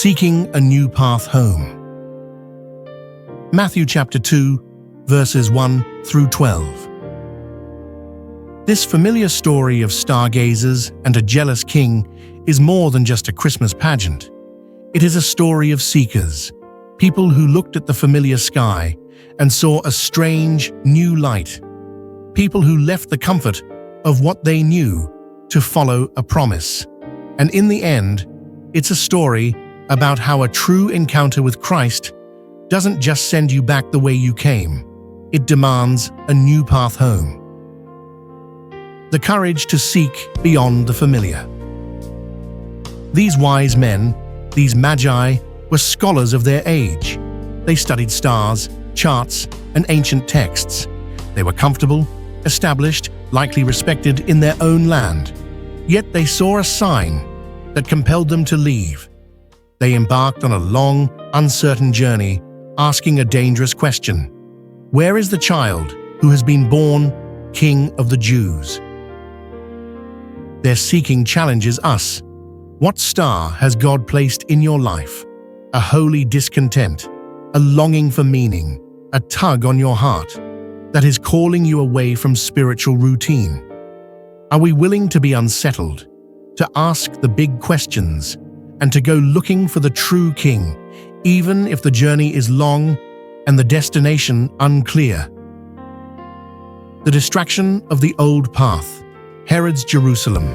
Seeking a new path home. Matthew chapter 2, verses 1 through 12. This familiar story of stargazers and a jealous king is more than just a Christmas pageant. It is a story of seekers, people who looked at the familiar sky and saw a strange, new light. People who left the comfort of what they knew to follow a promise. And in the end, it's a story about how a true encounter with Christ doesn't just send you back the way you came. It demands a new path home. The courage to seek beyond the familiar. These wise men, these Magi, were scholars of their age. They studied stars, charts, and ancient texts. They were comfortable, established, likely respected in their own land. Yet they saw a sign that compelled them to leave. They embarked on a long, uncertain journey, asking a dangerous question. Where is the child who has been born King of the Jews? Their seeking challenges us. What star has God placed in your life? A holy discontent, a longing for meaning, a tug on your heart that is calling you away from spiritual routine? Are we willing to be unsettled, to ask the big questions, and to go looking for the true King, even if the journey is long and the destination unclear? The distraction of the old path, Herod's Jerusalem.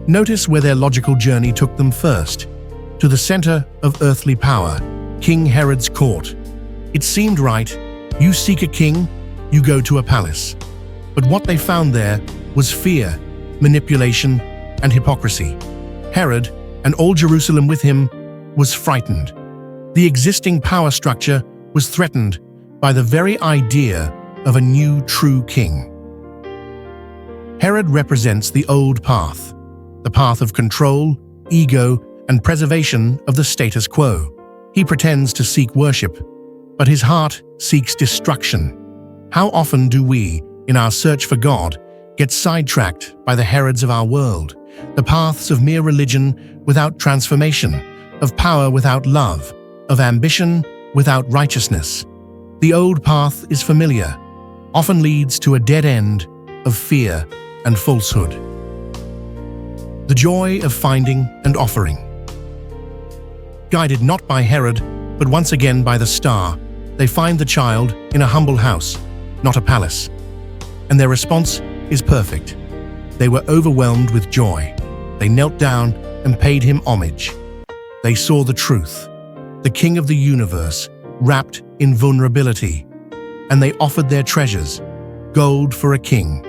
Notice where their logical journey took them first, to the center of earthly power, King Herod's court. It seemed right. You seek a king, you go to a palace. But what they found there was fear, manipulation, and hypocrisy. Herod, and all Jerusalem with him, was frightened. The existing power structure was threatened by the very idea of a new true king. Herod represents the old path, the path of control, ego, and preservation of the status quo. He pretends to seek worship, but his heart seeks destruction. How often do we, in our search for God, get sidetracked by the Herods of our world, the paths of mere religion without transformation, of power without love, of ambition without righteousness? The old path is familiar, often leads to a dead end of fear and falsehood. The joy of finding and offering. Guided not by Herod, but once again by the star, they find the child in a humble house, not a palace. And their response is perfect. They were overwhelmed with joy. They knelt down and paid him homage. They saw the truth, the King of the universe, wrapped in vulnerability. And they offered their treasures, gold for a king,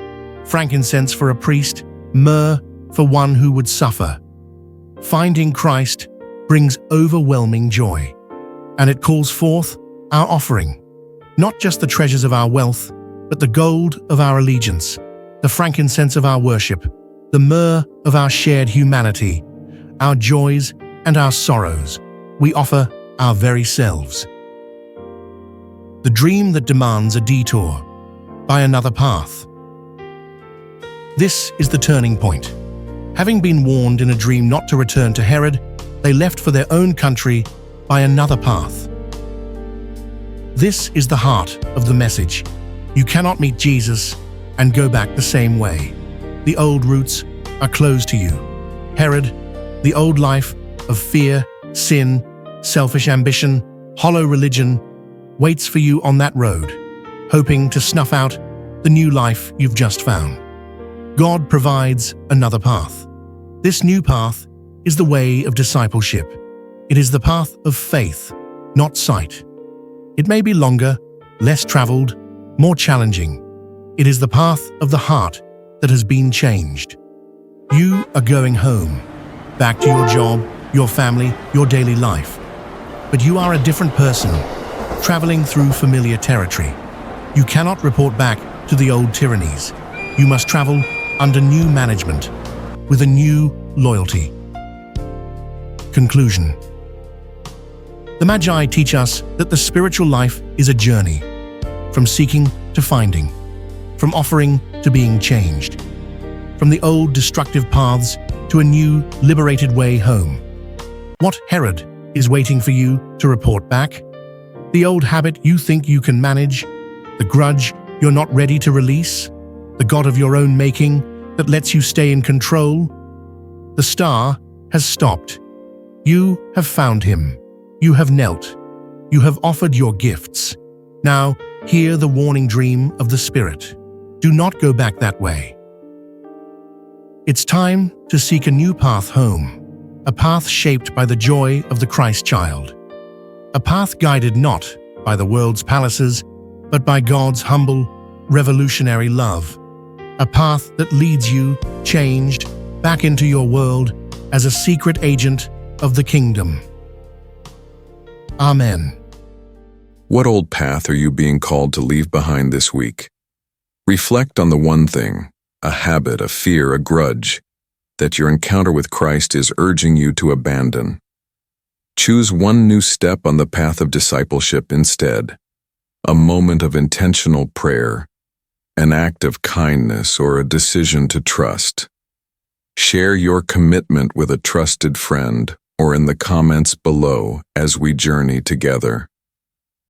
frankincense for a priest, myrrh for one who would suffer. Finding Christ brings overwhelming joy, and it calls forth our offering, not just the treasures of our wealth, but the gold of our allegiance, the frankincense of our worship, the myrrh of our shared humanity, our joys and our sorrows. We offer our very selves. The dream that demands a detour by another path. This is the turning point. Having been warned in a dream not to return to Herod, they left for their own country by another path. This is the heart of the message. You cannot meet Jesus and go back the same way. The old routes are closed to you. Herod, the old life of fear, sin, selfish ambition, hollow religion, waits for you on that road, hoping to snuff out the new life you've just found. God provides another path. This new path is the way of discipleship. It is the path of faith, not sight. It may be longer, less traveled, more challenging. It is the path of the heart that has been changed. You are going home, back to your job, your family, your daily life. But you are a different person, traveling through familiar territory. You cannot report back to the old tyrannies. You must travel under new management, with a new loyalty. Conclusion. The Magi teach us that the spiritual life is a journey, from seeking to finding, from offering to being changed, from the old destructive paths to a new, liberated way home. What Herod is waiting for you to report back? The old habit you think you can manage? The grudge you're not ready to release? The god of your own making that lets you stay in control? The star has stopped. You have found him. You have knelt. You have offered your gifts. Now, hear the warning dream of the Spirit. Do not go back that way. It's time to seek a new path home, a path shaped by the joy of the Christ child, a path guided not by the world's palaces, but by God's humble, revolutionary love, a path that leads you, changed, back into your world as a secret agent of the kingdom. Amen. What old path are you being called to leave behind this week? Reflect on the one thing, a habit, a fear, a grudge, that your encounter with Christ is urging you to abandon. Choose one new step on the path of discipleship instead, a moment of intentional prayer, an act of kindness, or a decision to trust. Share your commitment with a trusted friend or in the comments below as we journey together.